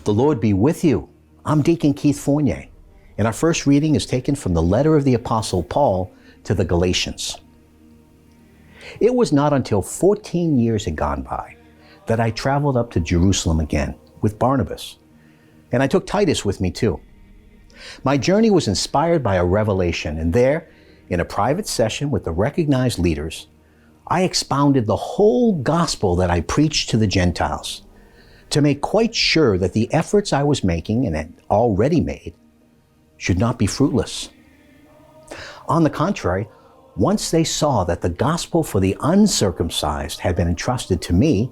The Lord be with you. I'm Deacon Keith Fournier, and our first reading is taken from the letter of the Apostle Paul to the Galatians. It was not until 14 years had gone by that I traveled up to Jerusalem again with Barnabas, and I took Titus with me too. My journey was inspired by a revelation, and there, in a private session with the recognized leaders, I expounded the whole gospel that I preached to the Gentiles, to make quite sure that the efforts I was making and had already made should not be fruitless. On the contrary, once they saw that the gospel for the uncircumcised had been entrusted to me,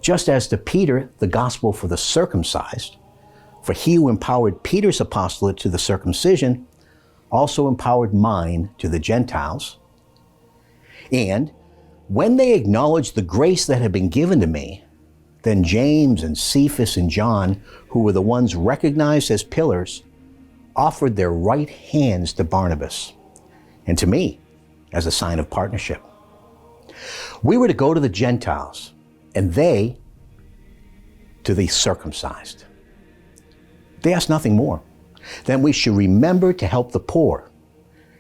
just as to Peter the gospel for the circumcised, for he who empowered Peter's apostolate to the circumcision also empowered mine to the Gentiles. And when they acknowledged the grace that had been given to me, then James and Cephas and John, who were the ones recognized as pillars, offered their right hands to Barnabas and to me as a sign of partnership. We were to go to the Gentiles, and they to the circumcised. They asked nothing more than we should remember to help the poor,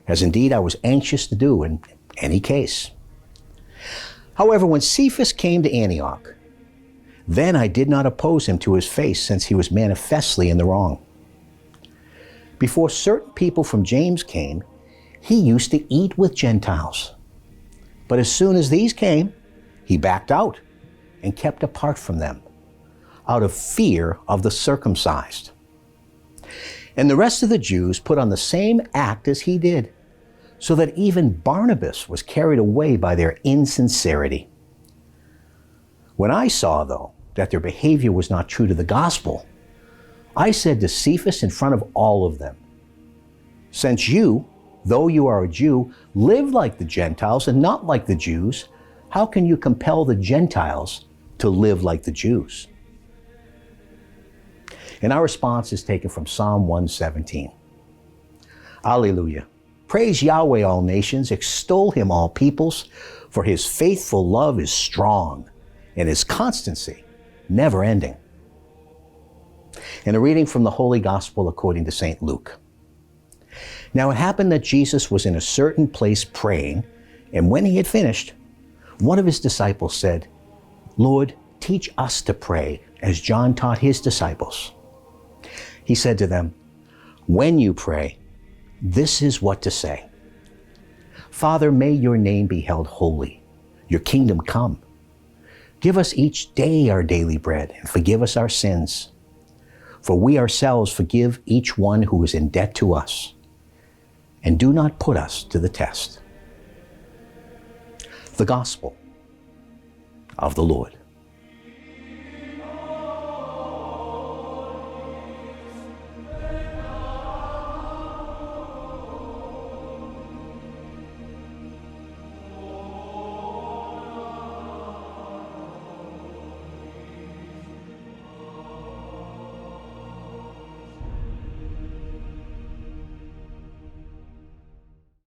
as indeed I was anxious to do in any case. However, when Cephas came to Antioch, then I did not oppose him to his face, since he was manifestly in the wrong. Before certain people from James came, he used to eat with Gentiles. But as soon as these came, he backed out and kept apart from them, out of fear of the circumcised. And the rest of the Jews put on the same act as he did, so that even Barnabas was carried away by their insincerity. When I saw, though, that their behavior was not true to the gospel, I said to Cephas in front of all of them, "Since you, though you are a Jew, live like the Gentiles and not like the Jews, how can you compel the Gentiles to live like the Jews?" And our response is taken from Psalm 117. Alleluia. Praise Yahweh, all nations. Extol him, all peoples. For his faithful love is strong, and his constancy never ending. And a reading from the Holy Gospel according to St. Luke. Now it happened that Jesus was in a certain place praying, and when he had finished, one of his disciples said, "Lord, teach us to pray, as John taught his disciples." He said to them, "When you pray, this is what to say. Father, may your name be held holy, your kingdom come. Give us each day our daily bread, and forgive us our sins, for we ourselves forgive each one who is in debt to us. And do not put us to the test." The Gospel of the Lord.